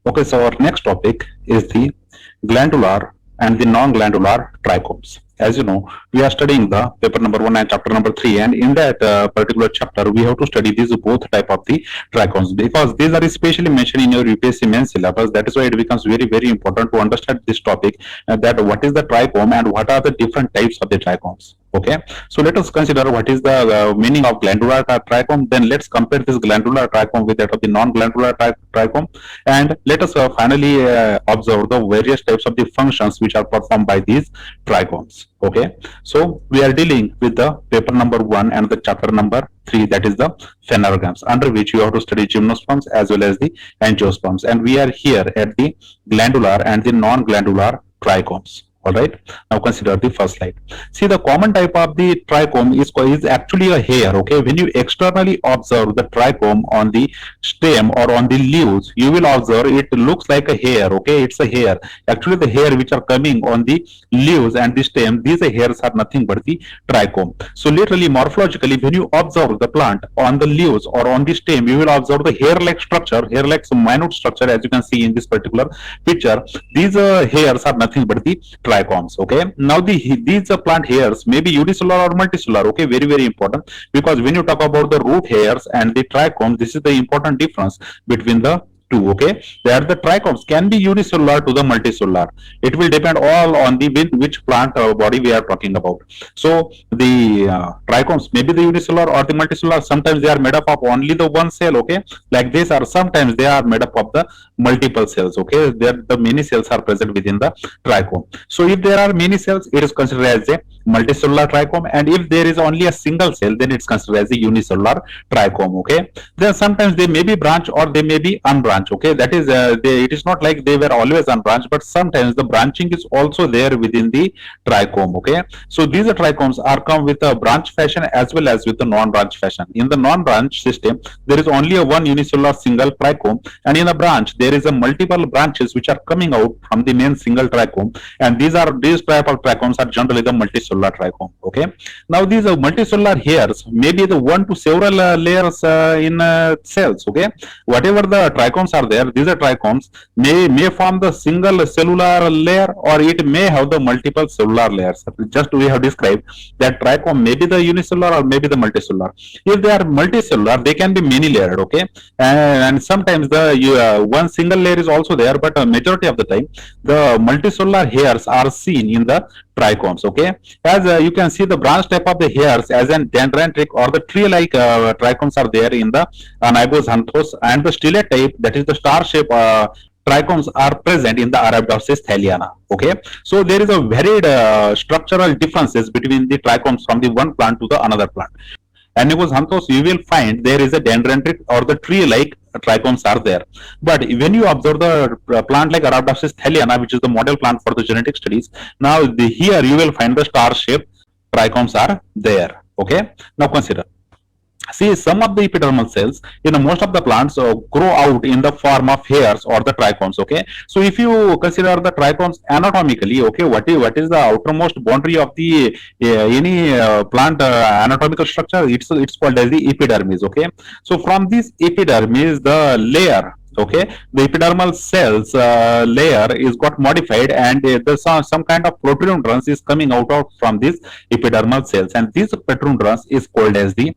Okay, so our next topic is the glandular and the non-glandular trichomes. As you know, we are studying the paper number 1 and chapter number 3, and in that particular chapter, we have to study these both type of the trichomes because these are especially mentioned in your UPSC main syllabus. That is why it becomes very important to understand this topic, that what is the trichome and what are the different types of the trichomes. Okay, so let us consider what is the meaning of glandular trichome. Then let's compare this glandular trichome with that of the non-glandular trichome, and let us finally observe the various types of the functions which are performed by these trichomes. Okay, so we are dealing with the paper number 1 and the chapter number 3, that is the phanerogams, under which you have to study gymnosperms as well as the angiosperms, and we are here at the glandular and the non-glandular trichomes. All right, now consider the first slide. See, the common type of the trichome is actually a hair. Okay, when you externally observe the trichome on the stem or on the leaves, you will observe it looks like a hair. Okay, it's a hair. Actually, the hair which are coming on the leaves and the stem, these hairs are nothing but the trichome. So literally, morphologically, when you observe the plant on the leaves or on the stem, you will observe the hair-like structure, hair-like minute structure, as you can see in this particular picture. These hairs are nothing but the trichomes. Okay, now these plant hairs may be unicellular or multicellular. Okay, very important, because when you talk about the root hairs and the trichome, this is the important difference between the two. Okay, there the trichomes can be unicellular to the multicellular. It will depend all on the which plant body we are talking about. So the trichomes may be the unicellular or the multicellular. Sometimes they are made up of only the one cell, okay, like this, or sometimes they are made up of the multiple cells. Okay, there the many cells are present within the trichome. So if there are many cells, it is considered as a multicellular trichome, and if there is only a single cell, then it's considered as a unicellular trichome. Okay, then sometimes they may be branch or they may be unbranched. Okay, that is it is not like they were always unbranched, but sometimes the branching is also there within the trichome. Okay, so these trichomes are come with a branch fashion as well as with a non-branch fashion. In the non-branch system, there is only a one unicellular single trichome, and in a branch there is a multiple branches which are coming out from the main single trichome, and these type of trichomes are generally the multicellular trichome. Okay, now these multicellular hairs may be the one to several layers in cells. Okay, whatever the trichomes are there, these are trichomes may form the single cellular layer, or it may have the multiple cellular layers. Just we have described that trichome may be the unicellular or maybe the multicellular. If they are multicellular, they can be many layered. Okay, and sometimes the one single layer is also there, but majority of the time the multicellular hairs are seen in the trichomes. Okay, as you can see, the branch type of the hairs as an dendritic or the tree-like trichomes are there in the Anaibosxanthus, and the stellate type, that is the star shape trichomes, are present in the Arabidopsis thaliana. Okay, so there is a varied structural differences between the trichomes from the one plant to the another plant. Anaibosxanthus, you will find there is a dendritic or the tree-like trichomes are there. But when you observe the plant like Arabidopsis thaliana, which is the model plant for the genetic studies, now here you will find the star-shaped trichomes are there. Okay, now consider. See, some of the epidermal cells in most of the plants grow out in the form of hairs or the trichomes. Okay, so if you consider the trichomes anatomically, okay, what is the outermost boundary of the any plant anatomical structure? It's called as the epidermis. Okay, so from this epidermis, the layer, okay, the epidermal cells layer is got modified, and some kind of protuberance is coming out of from these epidermal cells, and this protuberance is called as the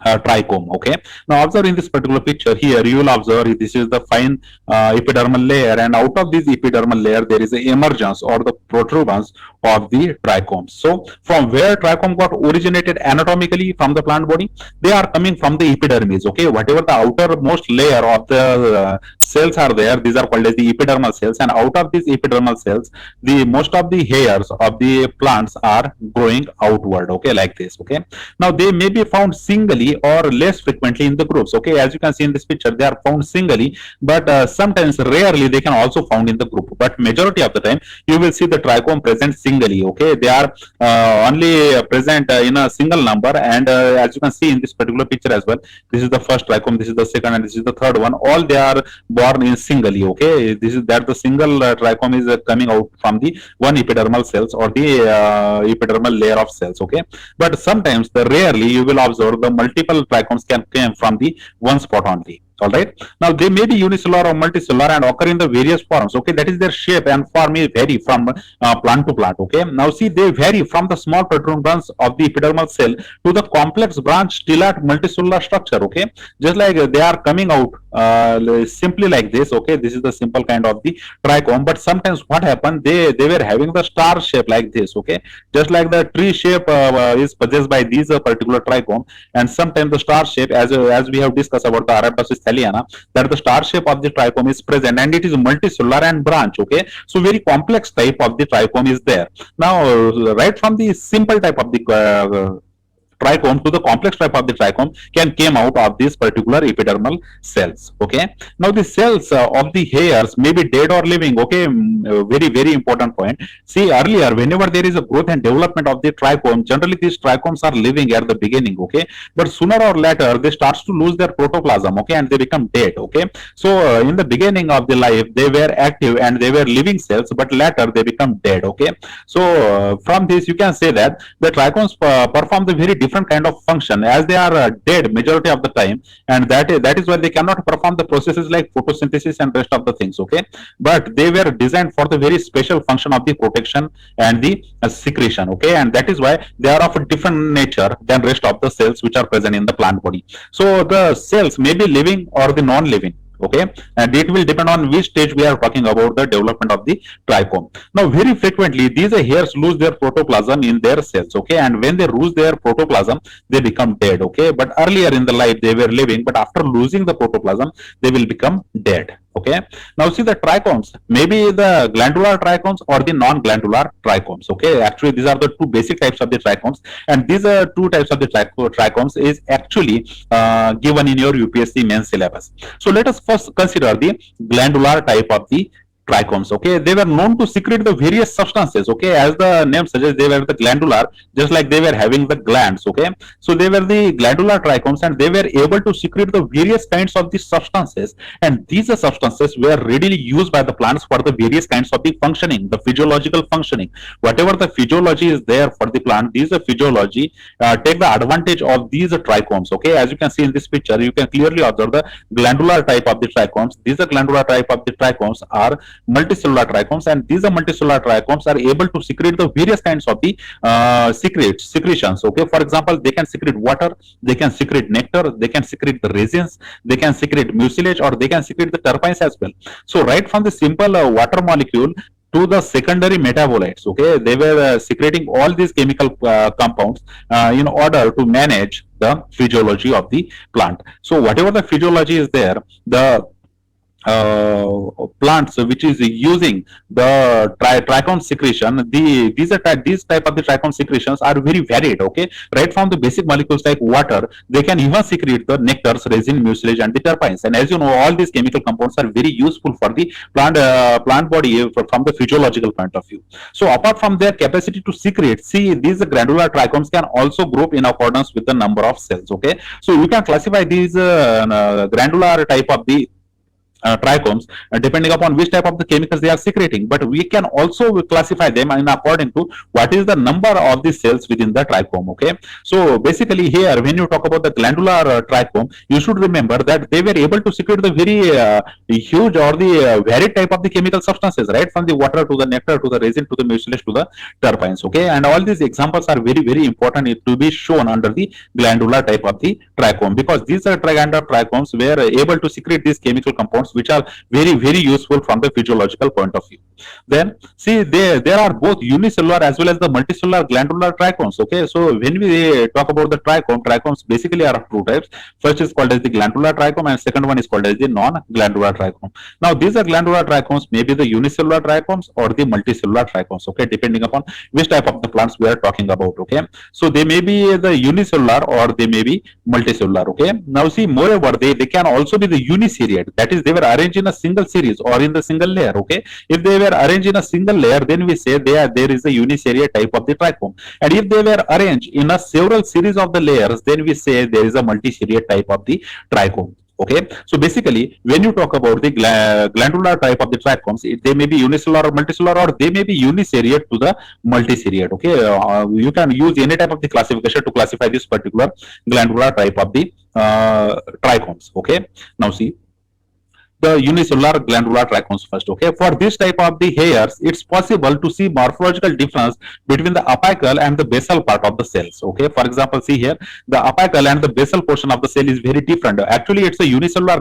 trichome. Okay, now observe in this particular picture here, you will observe this is the fine epidermal layer, and out of this epidermal layer there is a emergence or the protuberance of the trichomes. So from where trichome got originated anatomically from the plant body, they are coming from the epidermis. Okay, whatever the outermost layer of the cells are there, these are called as the epidermal cells, and out of these epidermal cells, the most of the hairs of the plants are growing outward. Okay, like this. Okay, now they may be found singly or less frequently in the groups. Okay, as you can see in this picture, they are found singly, but sometimes rarely they can also found in the group, but majority of the time you will see the trichome present singly. Okay, they are only present in a single number, and as you can see in this particular picture as well, this is the first trichome, this is the second, and this is the third one. All they are born in singly. Okay, this is that the single trichome is coming out from the one epidermal cells or the epidermal layer of cells. Okay, but sometimes the rarely you will observe the multiple trichomes can come from the one spot only. All right. Now they may be unicellular or multicellular and occur in the various forms. Okay, that is their shape and form may vary from plant to plant. Okay. Now see, they vary from the small protuberance of the epidermal cell to the complex branch stellate multicellular structure. Okay, just like they are coming out simply like this. Okay, this is the simple kind of the trichome. But sometimes what happened? They were having the star shape like this. Okay, just like the tree shape is possessed by these particular trichome, and sometimes the star shape, as we have discussed about the Arabidopsis thaliana, that the star shape of the trichome is present and it is multicellular and branch. Okay, so very complex type of the trichome is there. Now right from the simple type of the trichome to the complex type of the trichome can came out of these particular epidermal cells. Okay, now the cells of the hairs may be dead or living. Okay, very important point. See, earlier whenever there is a growth and development of the trichome, generally these trichomes are living at the beginning. Okay, but sooner or later they starts to lose their protoplasm. Okay, and they become dead. Okay, so in the beginning of the life they were active and they were living cells, but later they become dead. Okay, so from this you can say that the trichomes perform the very different kind of function, as they are dead majority of the time, and that is why they cannot perform the processes like photosynthesis and rest of the things. Okay, but they were designed for the very special function of the protection and the secretion. Okay, and that is why they are of a different nature than rest of the cells which are present in the plant body. So the cells may be living or the non-living. Okay, and it will depend on which stage we are talking about the development of the trichome. Now very frequently these hairs lose their protoplasm in their cells. Okay, and when they lose their protoplasm they become dead. Okay, but earlier in the life they were living, but after losing the protoplasm they will become dead. Okay, now see the trichomes, maybe the glandular trichomes or the non-glandular trichomes. Okay, actually these are the two basic types of the trichomes, and these are two types of the trichomes is actually given in your UPSC main syllabus. So let us first consider the glandular type of the trichomes. Okay, they were known to secrete the various substances. Okay, as the name suggests, they were the glandular, just like they were having the glands. Okay, so they were the glandular trichomes and they were able to secrete the various kinds of the substances, and these substances were readily used by the plants for the various kinds of the functioning, the physiological functioning. Whatever the physiology is there for the plant, these physiology take the advantage of these trichomes. Okay, as you can see in this picture, you can clearly observe the glandular type of the trichomes. These glandular type of the trichomes are multicellular trichomes, and these multicellular trichomes are able to secrete the various kinds of the secretions. Okay, for example, they can secrete water, they can secrete nectar, they can secrete the resins, they can secrete mucilage, or they can secrete the terpenes as well. So right from the simple water molecule to the secondary metabolites, okay, they were secreting all these chemical compounds in order to manage the physiology of the plant. So whatever the physiology is there, the plants which is using the trichome secretion, these type of the trichome secretions are very varied. Okay, right from the basic molecules like water, they can even secrete the nectars, resin, mucilage, and the terpenes. And as you know, all these chemical compounds are very useful for the plant body from the physiological point of view. So apart from their capacity to secrete, see, these granular trichomes can also group in accordance with the number of cells. Okay, so you can classify these granular type of the trichomes depending upon which type of the chemicals they are secreting, but we can also classify them in according to what is the number of the cells within the trichome. Okay, so basically here when you talk about the glandular trichome, you should remember that they were able to secrete the very huge or the varied type of the chemical substances, right from the water to the nectar to the resin to the mucilage to the terpenes. Okay, and all these examples are very important to be shown under the glandular type of the trichome, because these glandular trichomes were able to secrete these chemical compounds which are very useful from the physiological point of view. Then see, there are both unicellular as well as the multicellular glandular trichomes. Okay, so when we talk about the trichomes basically are of two types. First is called as the glandular trichome and second one is called as the non-glandular trichome. Now these are glandular trichomes, maybe the unicellular trichomes or the multicellular trichomes. Okay, depending upon which type of the plants we are talking about. Okay, so they may be the unicellular or they may be multicellular. Okay, now see, moreover they can also be the uniseriate, that is they were arranged in a single series or in the single layer. Okay, if they were arranged in a single layer, then we say there is a uniseriate type of the trichome, and if they were arranged in a several series of the layers, then we say there is a multiseriate type of the trichome. Okay, so basically, when you talk about the glandular type of the trichomes, they may be unicellular or multicellular, or they may be uniseriate to the multiseriate. Okay, you can use any type of the classification to classify this particular glandular type of the trichomes. Okay, now see the unicellular glandular trichomes first. Okay, for this type of the hairs, it's possible to see morphological difference between the apical and the basal part of the cells. Okay, for example, see here the apical and the basal portion of the cell is very different. Actually, it's a unicellular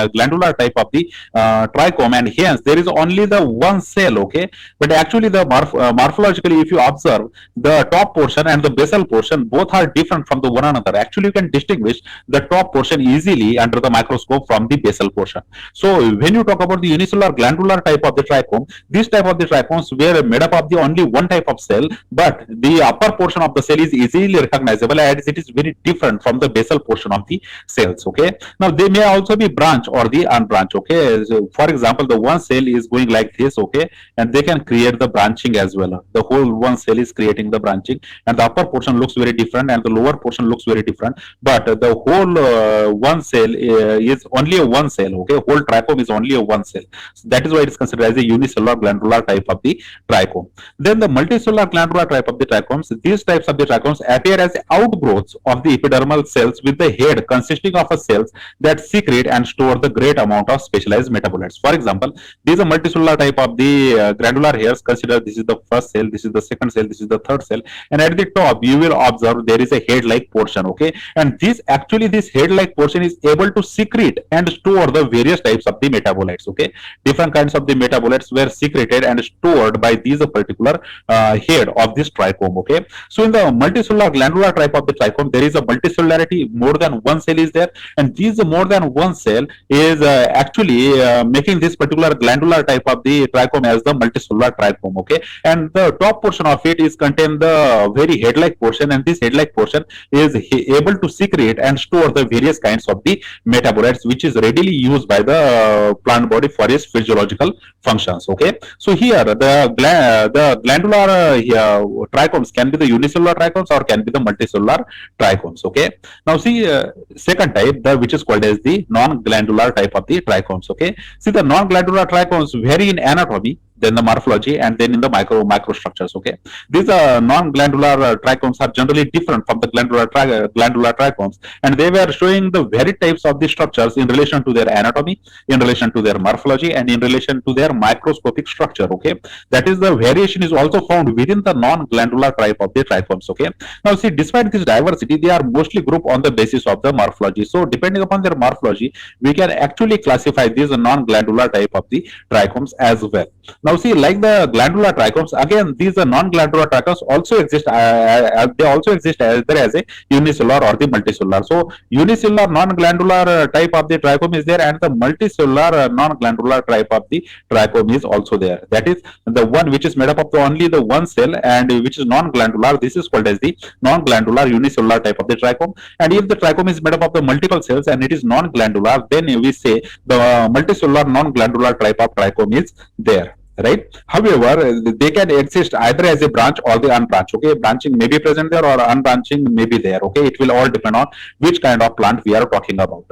glandular type of the trichome, and hence there is only the one cell. Okay, but actually the morphologically, if you observe, the top portion and the basal portion both are different from the one another. Actually, you can distinguish the top portion easily under the microscope from the basal portion. So when you talk about the unicellular glandular type of the trichome, this type of the trichomes were made up of the only one type of cell, but the upper portion of the cell is easily recognizable as it is very different from the basal portion of the cells. Okay, now they may also be branch or the unbranch. Okay, so for example, the one cell is going like this. Okay, and they can create the branching as well. The whole one cell is creating the branching, and the upper portion looks very different and the lower portion looks very different, but the whole one cell is only a one cell. Okay, whole trichome is only a one cell. So that is why it is considered as a unicellular glandular type of the trichome. Then the multicellular glandular type of the trichomes, these types of the trichomes appear as outgrowths of the epidermal cells with the head consisting of a cells that secrete and store the great amount of specialized metabolites. For example, this is a multicellular type of the granular hairs. Consider this is the first cell, this is the second cell, this is the third cell, and at the top you will observe there is a head-like portion. Okay, and this head-like portion is able to secrete and store the various types of the metabolites. Okay, different kinds of the metabolites were secreted and stored by these particular head of this trichome. Okay, so in the multicellular glandular type of the trichome, there is a multicellularity, more than one cell is there, and this more than one cell is actually making this particular glandular type of the trichome as the multicellular trichome. Okay, and the top portion of it is contain the very head-like portion, and this head-like portion is able to secrete and store the various kinds of the metabolites which is readily used by the plant body for its physiological functions. Okay, so here the glandular trichomes can be the unicellular trichomes or can be the multicellular trichomes. Okay, now see second type, the which is called as the non-glandular type of the trichomes. Okay, see the non-glandular trichomes vary in anatomy, then the morphology, and then in the microstructures. Okay, these non-glandular trichomes are generally different from the glandular trichomes, and they were showing the varied types of the structures in relation to their anatomy, in relation to their morphology, and in relation to their microscopic structure. Okay, that is, the variation is also found within the non-glandular type of the trichomes. Okay, now see, despite this diversity, they are mostly grouped on the basis of the morphology. So depending upon their morphology, we can actually classify these non-glandular type of the trichomes as well. Now see, like the glandular trichomes, again these non-glandular trichomes also exist. They also exist either as a unicellular or the multicellular. So unicellular non-glandular type of the trichome is there, and the multicellular non-glandular type of the trichome is also there. That is the one which is made up of only the one cell and which is non-glandular. This is called as the non-glandular unicellular type of the trichome. And if the trichome is made up of the multiple cells and it is non-glandular, then we say the multicellular non-glandular type of trichome is there. Right. However, they can exist either as a branch or the unbranch. Okay, branching may be present there or unbranching may be there. Okay, it will all depend on which kind of plant we are talking about.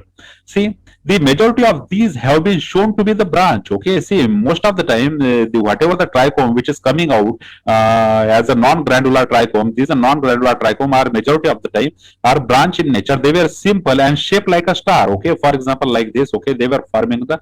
See, the majority of these have been shown to be the branch. Okay, see, most of the time, whatever the trichome which is coming out as a non-glandular trichome, these are non-glandular trichome are majority of the time are branch in nature. They were simple and shaped like a star. Okay, for example, like this. Okay, they were forming the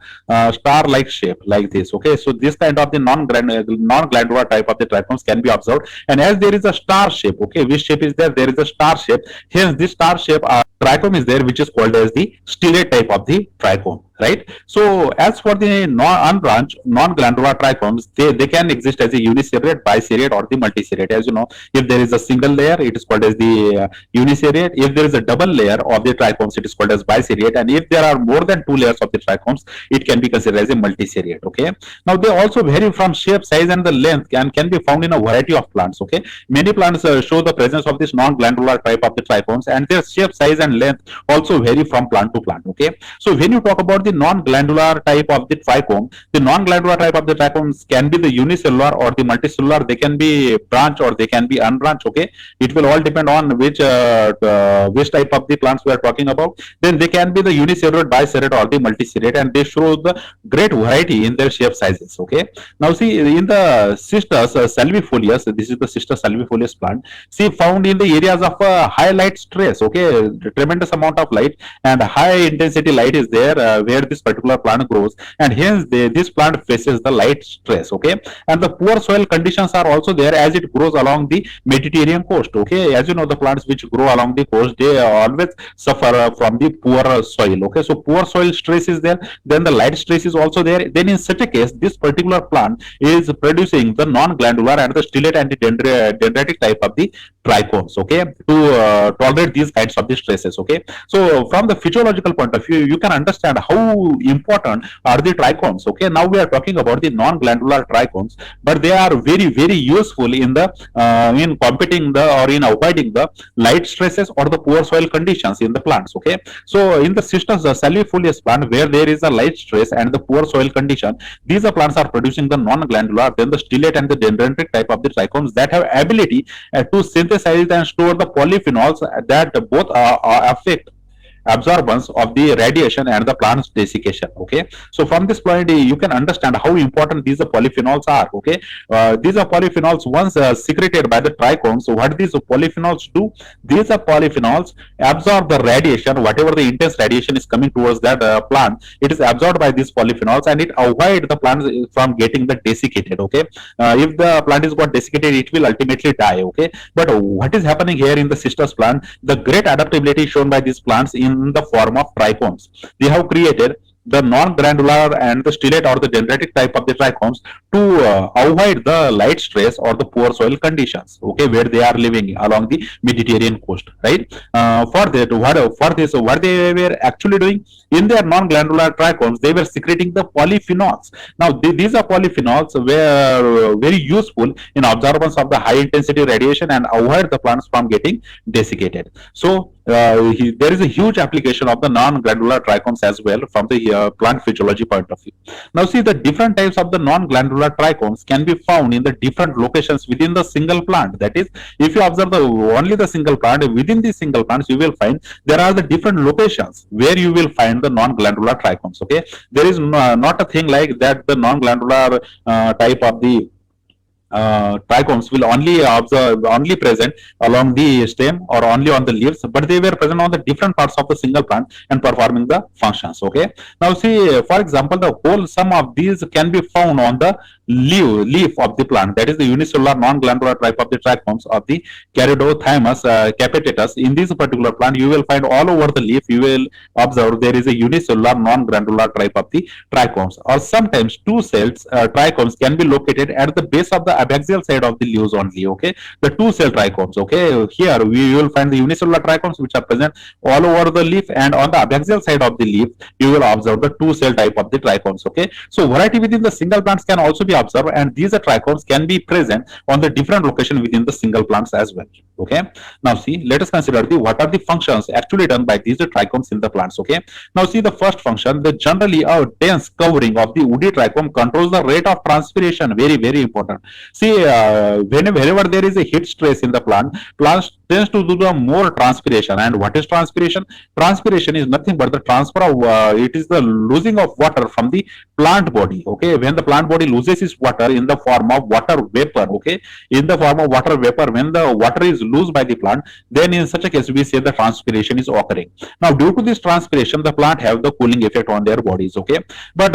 star-like shape like this. Okay, so this kind of the non-glandular type of the trichomes can be observed, and as there is a star shape. Okay, which shape is there? There is a star shape. Hence, this star shape trichome is there, which is called as the stellate type of the trichome. Right. So as for the unbranched non-glandular trichomes, they can exist as a uniseriate, biseriate, or the multiseriate. As you know, if there is a single layer, it is called as the uniseriate. If there is a double layer of the trichomes, it is called as biseriate. And if there are more than two layers of the trichomes, it can be considered as a multiseriate. Okay. Now they also vary from shape, size, and the length, and can be found in a variety of plants. Okay. Many plants show the presence of this non-glandular type of the trichomes, and their shape, size, and length also vary from plant to plant. Okay. So when when you talk about the non-glandular type of the trichome, the non-glandular type of the trichomes can be the unicellular or the multicellular. They can be branch or they can be unbranched. Okay, it will all depend on which type of the plants we are talking about. Then they can be the unicellular, bicellular, or the multicellular, and they show the great variety in their shape sizes. Okay, now see in the cistus salvifolius, this is the cistus salvifolius plant. See, found in the areas of high light stress. Okay, tremendous amount of light and high intensity light is there where this particular plant grows, and hence this plant faces the light stress. Okay, and the poor soil conditions are also there as it grows along the Mediterranean coast. Okay, as you know, the plants which grow along the coast, they always suffer from the poor soil. Okay, so poor soil stress is there, then the light stress is also there. Then in such a case, this particular plant is producing the non-glandular and the stellate and the dendritic type of the trichomes. Okay, to tolerate these kinds of the stresses. Okay, so from the physiological point of view, you can understand how important are the trichomes. Okay, now we are talking about the non-glandular trichomes, but they are very useful in the in competing the or in avoiding the light stresses or the poor soil conditions in the plants. Okay, so in the cistus salvifolius plant, where there is a light stress and the poor soil condition, these plants are producing the non-glandular, then the stellate and the dendritic type of the trichomes that have ability to synthesize and store the polyphenols that both affect absorbance of the radiation and the plant's desiccation. Okay, so from this point you can understand how important these polyphenols are. Okay, these are polyphenols once secreted by the trichomes. So what these polyphenols do, these are polyphenols absorb the radiation, whatever the intense radiation is coming towards that plant, it is absorbed by these polyphenols and it avoid the plant from getting the desiccated. Okay, if the plant is got desiccated, it will ultimately die. Okay, but what is happening here in the cistus plant, the great adaptability shown by these plants in the form of trichomes. They have created the non-granular and the stellate or the dendritic type of the trichomes to avoid the light stress or the poor soil conditions. Okay, where they are living along the Mediterranean coast, right? For this, what they were actually doing in their non-glandular trichomes, they were secreting the polyphenols. Now, these are polyphenols were very useful in absorbance of the high intensity radiation and avoid the plants from getting desiccated. So, there is a huge application of the non-glandular trichomes as well from the plant physiology point of view. Now see, the different types of the non-glandular trichomes can be found in the different locations within the single plant. That is, if you observe only the single plant, within the single plants you will find there are the different locations where you will find the non-glandular trichomes. Okay, there is not a thing like that the non-glandular type of the trichomes will only present along the stem or only on the leaves, but they were present on the different parts of the single plant and performing the functions. Okay, now see, for example, the whole sum of these can be found on the leaf of the plant, that is the unicellular non-glandular type of the trichomes of the Caryophyllus capitatus. In this particular plant, you will find all over the leaf, you will observe there is a unicellular non-glandular type of the trichomes, or sometimes two cells trichomes can be located at the base of the abaxial side of the leaves only. Okay, the two cell trichomes. Okay, here we will find the unicellular trichomes which are present all over the leaf, and on the abaxial side of the leaf you will observe the two cell type of the trichomes. Okay, so variety within the single plants can also be observed, and these trichomes can be present on the different location within the single plants as well. Okay, now see, let us consider what are the functions actually done by these trichomes in the plants. Okay, now see, the first function, the generally a dense covering of the woody trichome controls the rate of transpiration. Very important. See, whenever there is a heat stress in the plant tends to do the more transpiration. And what is transpiration? Transpiration is nothing but the transfer of it is the losing of water from the plant body. Okay, when the plant body loses its water in the form of water vapor. Okay, in the form of water vapor, when the water is loosed by the plant, then in such a case we say the transpiration is occurring. Now, due to this transpiration, the plant have the cooling effect on their bodies. Okay, but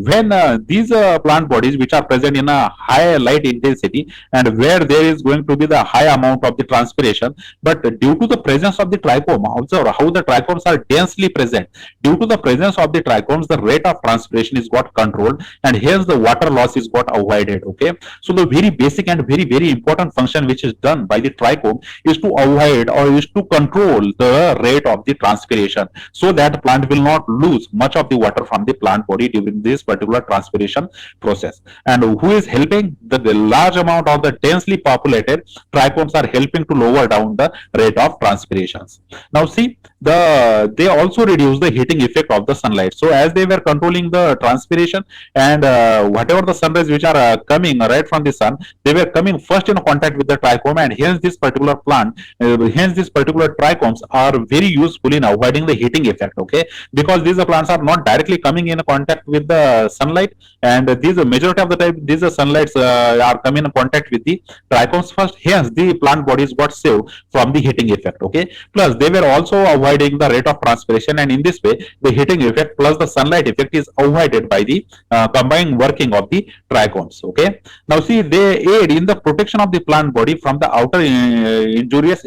when these plant bodies which are present in a high light intensity and where there is going to be the high amount of the transpiration, but due to the presence of the trichome, observe how the trichomes are densely present. Due to the presence of the trichomes, the rate of transpiration is got controlled, and hence the water loss is got avoided. Okay, so the very basic and very important function which is done by the trichome is to avoid or is to control the rate of the transpiration, so that plant will not lose much of the water from the plant body during this particular transpiration process. And who is helping? The large amount of the densely populated trichomes are helping to lower down the rate of transpirations. Now see, they also reduce the heating effect of the sunlight. So as they were controlling the transpiration, and whatever the sunrays which are coming right from the sun, they were coming first in contact with the trichome, and hence this particular plant, hence this particular trichomes are very useful in avoiding the heating effect. Okay, because these plants are not directly coming in contact with the sunlight, and these majority of the time these sunlights are coming in contact with the trichomes first, hence the plant bodies got saved from the heating effect. Okay, plus they were also avoiding the rate of transpiration, and in this way the heating effect plus the sunlight effect is avoided by the combined working of the trichomes. Okay, now see, they aid in the protection of the plant body from the outer injurious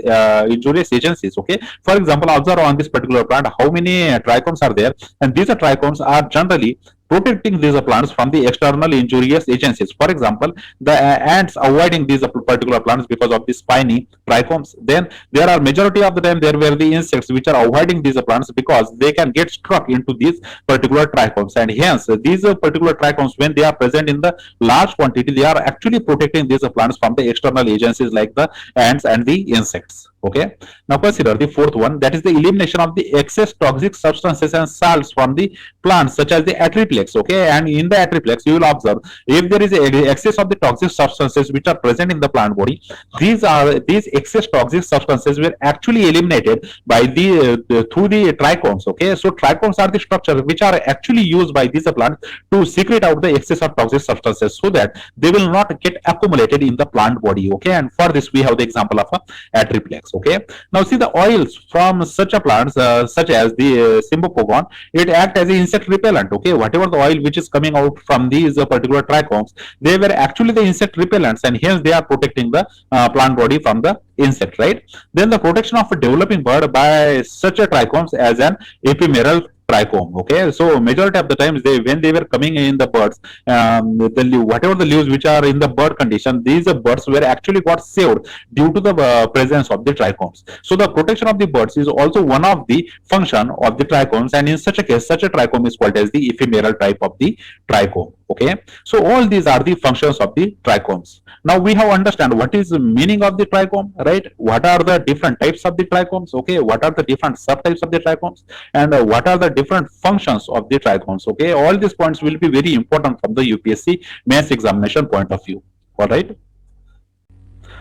agencies. Okay, for example, observe on this particular plant how many trichomes are there, and these trichomes are generally protecting these plants from the external injurious agencies. For example, the ants avoiding these particular plants because of the spiny trichomes. Then there are majority of the time there were the insects which are avoiding these plants because they can get struck into these particular trichomes, and hence these particular trichomes, when they are present in the large quantity, they are actually protecting these plants from the external agencies like the ants and the insects. Okay, now consider the fourth one, that is the elimination of the excess toxic substances and salts from the plants such as the atriplex. Okay, and in the atriplex you will observe, if there is a excess of the toxic substances which are present in the plant body, these excess toxic substances were actually eliminated by the through the trichomes. Okay, so trichomes are the structure which are actually used by these plants to secrete out the excess of toxic substances so that they will not get accumulated in the plant body. Okay, and for this we have the example of a atriplex. Okay, now see, the oils from such a plants such as the Cymbopogon, it act as an insect repellent. Okay, whatever the oil which is coming out from these particular trichomes, they were actually the insect repellents, and hence they are protecting the plant body from the insect, right? Then the protection of a developing bird by such a trichomes as an ephemeral trichome. Okay, so majority of the times when they were coming in the birds, whatever the leaves which are in the bird condition, these birds were actually got saved due to the presence of the trichomes. So the protection of the birds is also one of the function of the trichomes, and in such a case such a trichome is called as the ephemeral type of the trichome. Okay, so all these are the functions of the trichomes. Now we have understand what is the meaning of the trichome, right? What are the different types of the trichomes? Okay, what are the different subtypes of the trichomes, and what are the different functions of the trichomes? Okay, all these points will be very important from the UPSC mains examination point of view. All right,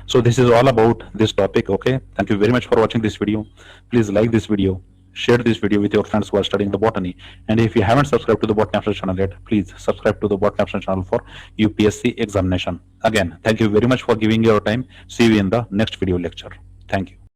so this is all about this topic. Okay, thank you very much for watching this video. Please like this video, share this video with your friends who are studying the botany, and if you haven't subscribed to the Botany After channel yet, please subscribe to the Botany After channel for UPSC examination. Again, thank you very much for giving your time. See you in the next video lecture. Thank you.